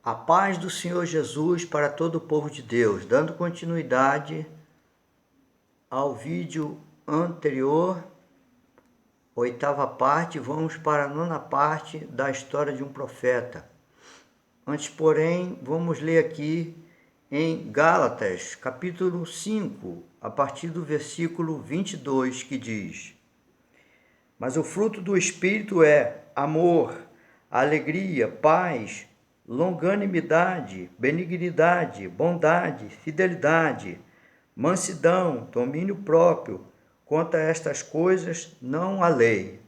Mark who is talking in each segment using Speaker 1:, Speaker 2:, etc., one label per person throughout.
Speaker 1: A paz do Senhor Jesus para todo o povo de Deus. Dando continuidade ao vídeo anterior, oitava parte, vamos para a nona parte da história de um profeta. Antes, porém, vamos ler aqui em Gálatas, capítulo 5, a partir do versículo 22, que diz: Mas o fruto do Espírito é amor, alegria, paz, longanimidade, benignidade, bondade, fidelidade, mansidão, domínio próprio. Quanto a estas coisas não há lei.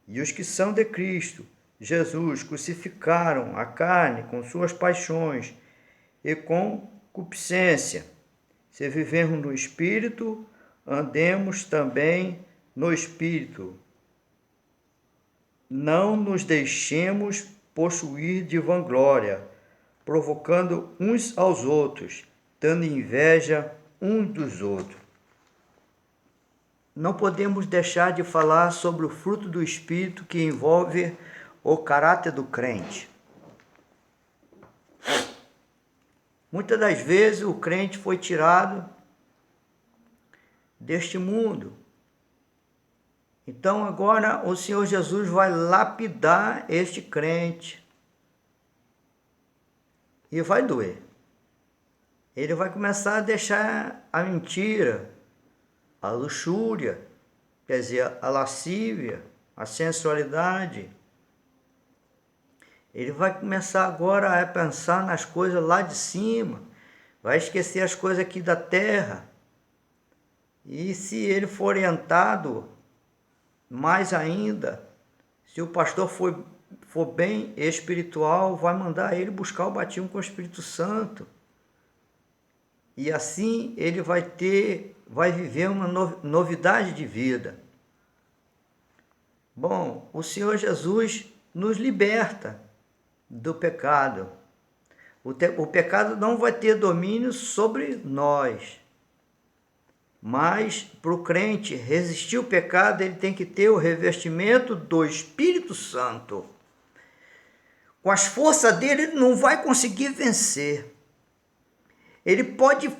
Speaker 1: E os que são de Cristo Jesus crucificaram a carne com suas paixões e concupiscência. Se vivermos no Espírito, andemos também no Espírito. Não nos deixemos possuir de vanglória, provocando uns aos outros, dando inveja uns dos outros. Não podemos deixar de falar sobre o fruto do Espírito que envolve o caráter do crente. Muitas das vezes o crente foi tirado deste mundo. Então agora o Senhor Jesus vai lapidar este crente. E vai doer. Ele vai começar a deixar a mentira, a luxúria, quer dizer, a lascívia, a sensualidade. Ele vai começar agora a pensar nas coisas lá de cima, vai esquecer as coisas aqui da terra. E se ele for orientado mais ainda, se o pastor for bem espiritual, vai mandar ele buscar o batismo com o Espírito Santo. E assim ele vai viver uma novidade de vida. Bom, o Senhor Jesus nos liberta do pecado. O pecado não vai ter domínio sobre nós. Mas para o crente resistir ao pecado, ele tem que ter o revestimento do Espírito Santo. Com as forças dele, ele não vai conseguir vencer. Ele pode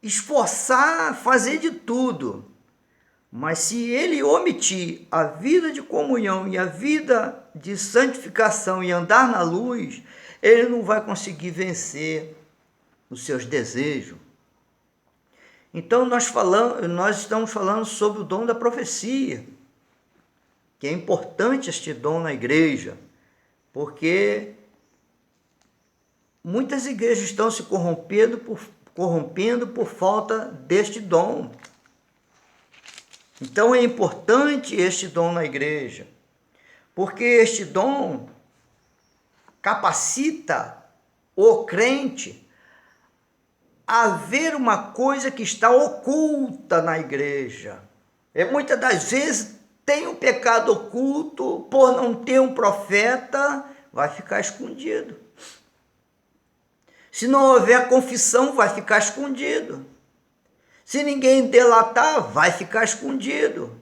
Speaker 1: esforçar, fazer de tudo. Mas se ele omitir a vida de comunhão e a vida de santificação e andar na luz, ele não vai conseguir vencer os seus desejos. Então nós estamos falando sobre o dom da profecia, que é importante este dom na igreja, porque muitas igrejas estão se corrompendo por falta deste dom. Então é importante este dom na igreja, porque este dom capacita o crente a ver uma coisa que está oculta na igreja. Muitas das vezes tem um pecado oculto, por não ter um profeta, vai ficar escondido. Se não houver confissão, vai ficar escondido. Se ninguém delatar, vai ficar escondido.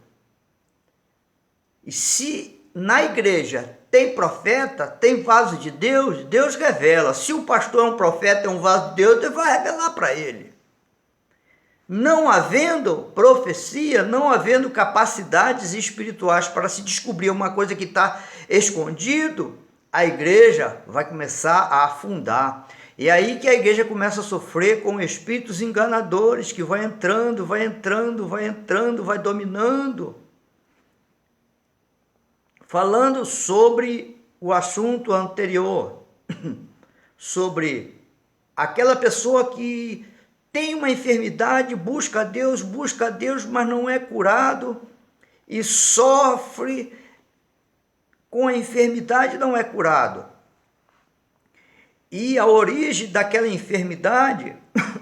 Speaker 1: E se na igreja tem profeta, tem vaso de Deus, Deus revela. Se o pastor é um profeta, é um vaso de Deus, Deus vai revelar para ele. Não havendo profecia, não havendo capacidades espirituais para se descobrir uma coisa que está escondido, a igreja vai começar a afundar. E aí que a igreja começa a sofrer com espíritos enganadores, que vai entrando, vai dominando. Falando sobre o assunto anterior, sobre aquela pessoa que tem uma enfermidade, busca a Deus, mas não é curado e sofre com a enfermidade, não é curado. E a origem daquela enfermidade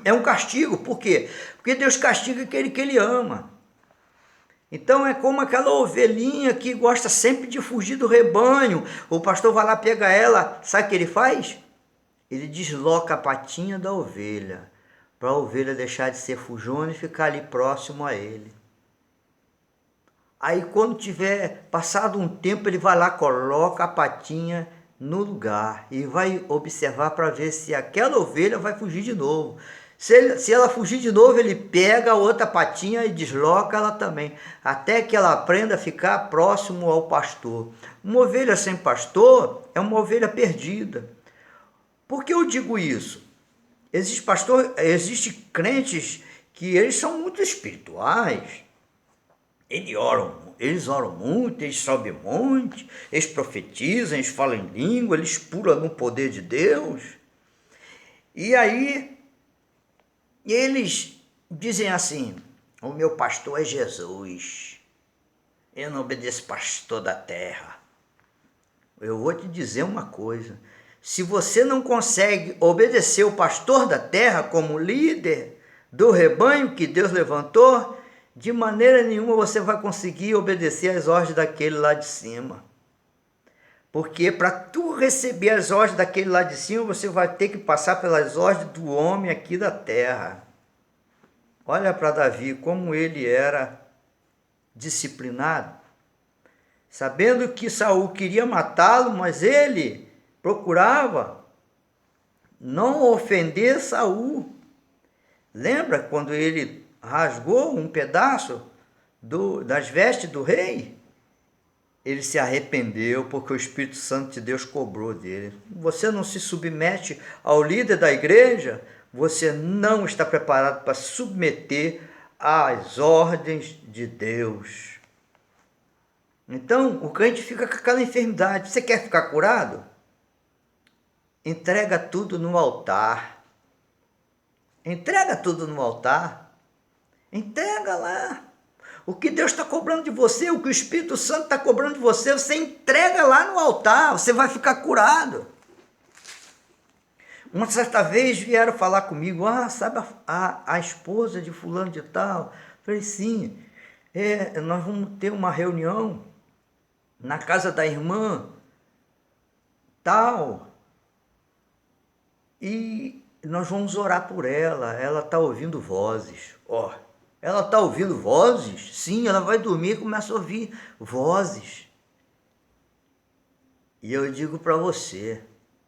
Speaker 1: é um castigo. Por quê? Porque Deus castiga aquele que ele ama. Então é como aquela ovelhinha que gosta sempre de fugir do rebanho. O pastor vai lá, pega ela, sabe o que ele faz? Ele desloca a patinha da ovelha, para a ovelha deixar de ser fujona e ficar ali próximo a ele. Aí quando tiver passado um tempo, ele vai lá, coloca a patinha no lugar e vai observar para ver se aquela ovelha vai fugir de novo. Se ela fugir de novo, ele pega a outra patinha e desloca ela também, até que ela aprenda a ficar próximo ao pastor. Uma ovelha sem pastor é uma ovelha perdida. Por que eu digo isso? Existem crentes que eles são muito espirituais. Eles oram muito, eles sobem monte, eles profetizam, eles falam em língua, eles pulam no poder de Deus. E aí, eles dizem assim: o meu pastor é Jesus, eu não obedeço pastor da terra. Eu vou te dizer uma coisa: se você não consegue obedecer o pastor da terra como líder do rebanho que Deus levantou, de maneira nenhuma você vai conseguir obedecer às ordens daquele lá de cima. Porque para tu receber as ordens daquele lá de cima, você vai ter que passar pelas ordens do homem aqui da terra. Olha para Davi, como ele era disciplinado, sabendo que Saul queria matá-lo, mas ele procurava não ofender Saul. Lembra quando ele rasgou um pedaço das vestes do rei? Ele se arrependeu porque o Espírito Santo de Deus cobrou dele. Você não se submete ao líder da igreja, você não está preparado para se submeter às ordens de Deus. Então, o crente fica com aquela enfermidade. Você quer ficar curado? Entrega tudo no altar. Entrega tudo no altar. Entrega lá. O que Deus está cobrando de você, o que o Espírito Santo está cobrando de você, você entrega lá no altar, você vai ficar curado. Uma certa vez vieram falar comigo: sabe a esposa de fulano de tal? Falei: sim, nós vamos ter uma reunião na casa da irmã tal, e nós vamos orar por ela está ouvindo vozes. Ela está ouvindo vozes? Sim, ela vai dormir e começa a ouvir vozes. E eu digo para você,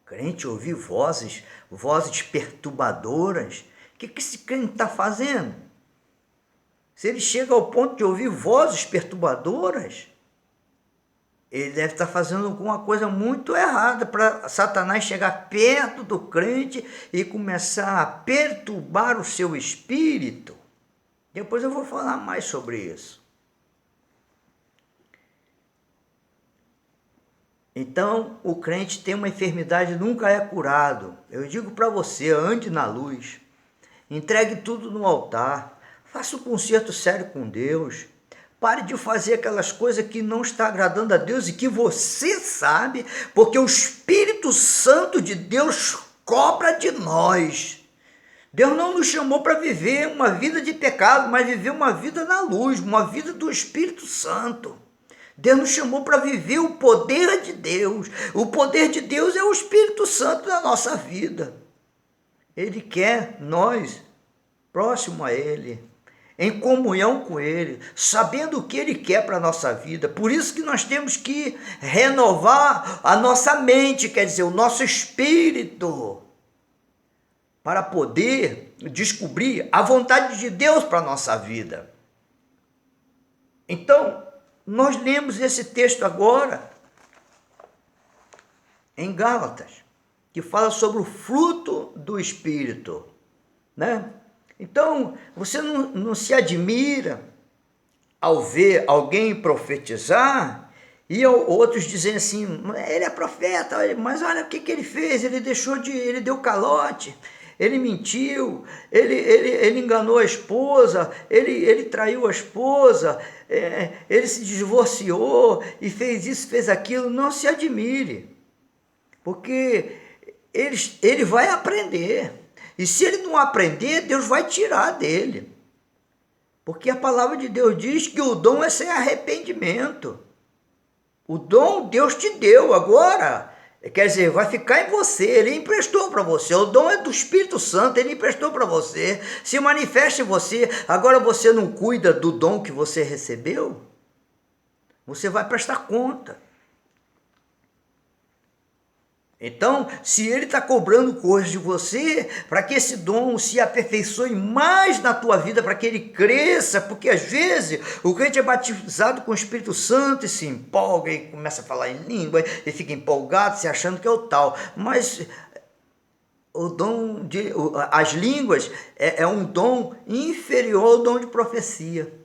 Speaker 1: crente ouvir vozes perturbadoras, o que esse crente está fazendo? Se ele chega ao ponto de ouvir vozes perturbadoras, ele deve estar fazendo alguma coisa muito errada para Satanás chegar perto do crente e começar a perturbar o seu espírito. Depois eu vou falar mais sobre isso. Então, o crente tem uma enfermidade, nunca é curado. Eu digo para você, ande na luz. Entregue tudo no altar. Faça um concerto sério com Deus. Pare de fazer aquelas coisas que não está agradando a Deus e que você sabe, porque o Espírito Santo de Deus cobra de nós. Deus não nos chamou para viver uma vida de pecado, mas viver uma vida na luz, uma vida do Espírito Santo. Deus nos chamou para viver o poder de Deus. O poder de Deus é o Espírito Santo na nossa vida. Ele quer nós próximo a Ele, em comunhão com Ele, sabendo o que Ele quer para a nossa vida. Por isso que nós temos que renovar a nossa mente, quer dizer, o nosso espírito, para poder descobrir a vontade de Deus para a nossa vida. Então, nós lemos esse texto agora, em Gálatas, que fala sobre o fruto do Espírito, né? Então, você não se admira ao ver alguém profetizar e outros dizem assim: ele é profeta, mas olha o que ele fez, ele deu calote, ele mentiu, ele enganou a esposa, ele traiu a esposa, ele se divorciou e fez isso, fez aquilo. Não se admire, porque ele vai aprender. E se ele não aprender, Deus vai tirar dele. Porque a palavra de Deus diz que o dom é sem arrependimento. O dom Deus te deu agora. Quer dizer, vai ficar em você, ele emprestou para você. O dom é do Espírito Santo, ele emprestou para você. Se manifesta em você. Agora você não cuida do dom que você recebeu? Você vai prestar conta. Então, se ele está cobrando coisas de você, para que esse dom se aperfeiçoe mais na tua vida, para que ele cresça, porque às vezes o crente é batizado com o Espírito Santo e se empolga e começa a falar em língua, e fica empolgado, se achando que é o tal, mas o dom de as línguas é um dom inferior ao dom de profecia.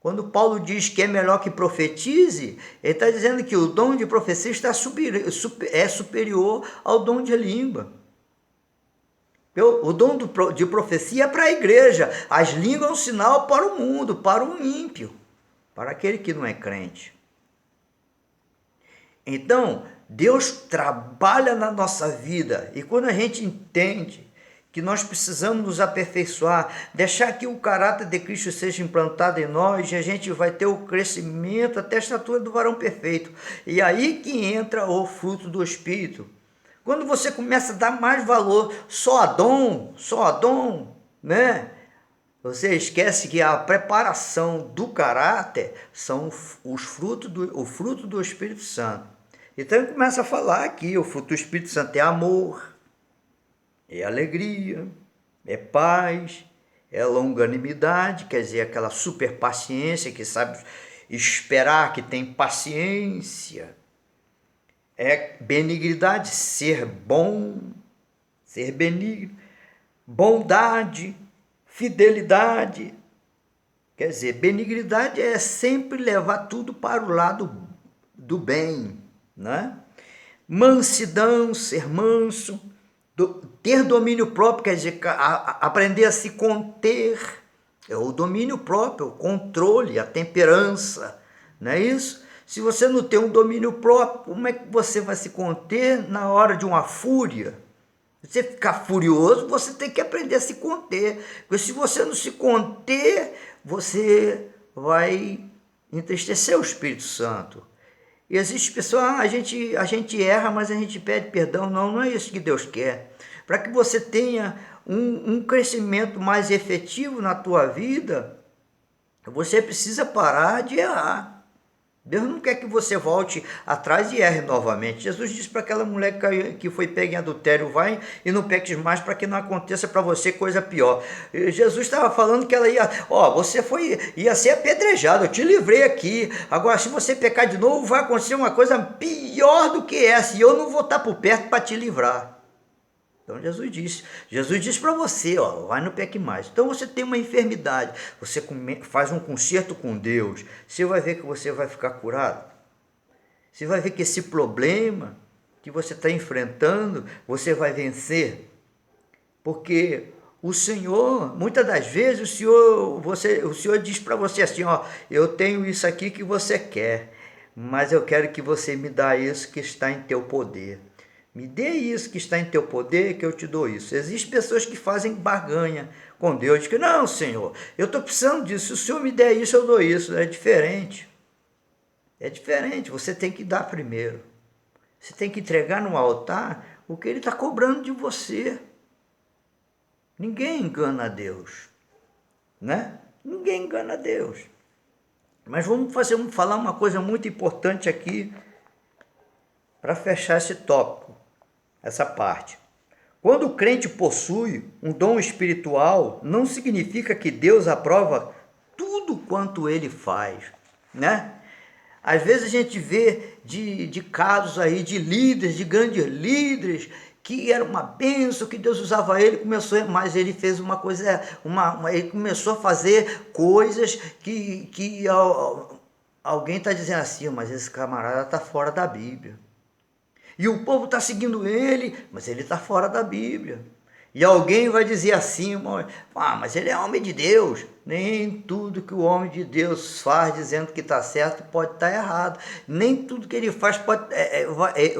Speaker 1: Quando Paulo diz que é melhor que profetize, ele está dizendo que o dom de profecia é superior ao dom de língua. O dom de profecia é para a igreja, as línguas é um sinal para o mundo, para o ímpio, para aquele que não é crente. Então, Deus trabalha na nossa vida, e quando a gente entende que nós precisamos nos aperfeiçoar, deixar que o caráter de Cristo seja implantado em nós, e a gente vai ter o crescimento até a estatura do varão perfeito. E aí que entra o fruto do Espírito. Quando você começa a dar mais valor só a dom, né? Você esquece que a preparação do caráter são o fruto do Espírito Santo. Então ele começa a falar aqui, o fruto do Espírito Santo é amor, é alegria, é paz, é longanimidade, quer dizer, aquela super paciência que sabe esperar, que tem paciência. É benignidade, ser bom, ser benigno. Bondade, fidelidade. Quer dizer, benignidade é sempre levar tudo para o lado do bem, né? Mansidão, ser manso. Ter domínio próprio, quer dizer, aprender a se conter, é o domínio próprio, o controle, a temperança, não é isso? Se você não tem um domínio próprio, como é que você vai se conter na hora de uma fúria? Se você ficar furioso, você tem que aprender a se conter, porque se você não se conter, você vai entristecer o Espírito Santo. E existe pessoas, a gente erra, mas a gente pede perdão. Não é isso que Deus quer. Para que você tenha um crescimento mais efetivo na tua vida, você precisa parar de errar. Deus não quer que você volte atrás e erre novamente. Jesus disse para aquela mulher que foi pega em adultério, vai e não peques mais para que não aconteça para você coisa pior. Jesus estava falando que ela ia ser apedrejada, eu te livrei aqui. Agora, se você pecar de novo, vai acontecer uma coisa pior do que essa, e eu não vou estar por perto para te livrar. Então Jesus disse para você, vai no peque mais. Então você tem uma enfermidade, você faz um concerto com Deus, você vai ver que você vai ficar curado. Você vai ver que esse problema que você está enfrentando, você vai vencer. Porque o Senhor, muitas das vezes, o Senhor diz para você assim, eu tenho isso aqui que você quer, mas eu quero que você me dá isso que está em teu poder. Me dê isso que está em teu poder, que eu te dou isso. Existem pessoas que fazem barganha com Deus, que não, Senhor, eu estou precisando disso, se o Senhor me der isso, eu dou isso. É diferente. É diferente, você tem que dar primeiro. Você tem que entregar no altar o que Ele está cobrando de você. Ninguém engana a Deus, né? Ninguém engana a Deus. Mas vamos falar uma coisa muito importante aqui para fechar esse tópico, essa parte. Quando o crente possui um dom espiritual, não significa que Deus aprova tudo quanto ele faz, né? Às vezes a gente vê de casos aí de líderes, de grandes líderes, que era uma bênção, que Deus usava ele, mas ele fez uma coisa, ele começou a fazer coisas que alguém está dizendo assim, mas esse camarada está fora da Bíblia. E o povo está seguindo ele, mas ele está fora da Bíblia. E alguém vai dizer assim, mas ele é homem de Deus. Nem tudo que o homem de Deus faz dizendo que está certo pode estar errado. Nem tudo que ele faz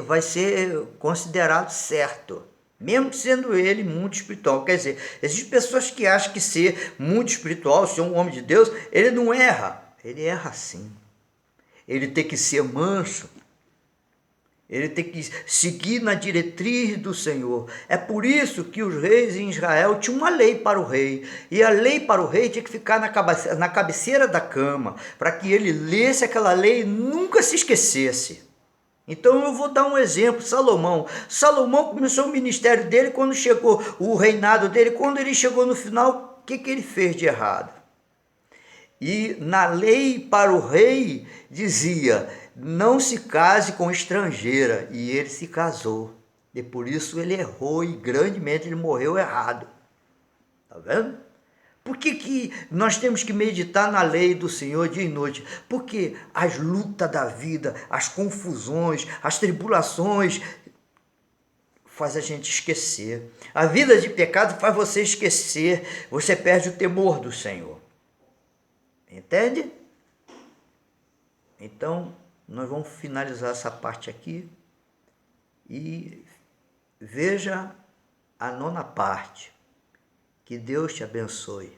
Speaker 1: vai ser considerado certo. Mesmo sendo ele muito espiritual. Quer dizer, existem pessoas que acham que ser muito espiritual, ser um homem de Deus, ele não erra. Ele erra sim. Ele tem que ser manso. Ele tem que seguir na diretriz do Senhor. É por isso que os reis em Israel tinham uma lei para o rei. E a lei para o rei tinha que ficar na cabeceira da cama, para que ele lesse aquela lei e nunca se esquecesse. Então eu vou dar um exemplo, Salomão. Salomão começou o ministério dele quando chegou o reinado dele, quando ele chegou no final, o que ele fez de errado? E na lei para o rei dizia, não se case com estrangeira, e ele se casou. E por isso ele errou e grandemente ele morreu errado. Tá vendo? Por que nós temos que meditar na lei do Senhor dia e noite? Porque as lutas da vida, as confusões, as tribulações faz a gente esquecer. A vida de pecado faz você esquecer. Você perde o temor do Senhor. Entende? Então, nós vamos finalizar essa parte aqui e veja a nona parte. Que Deus te abençoe.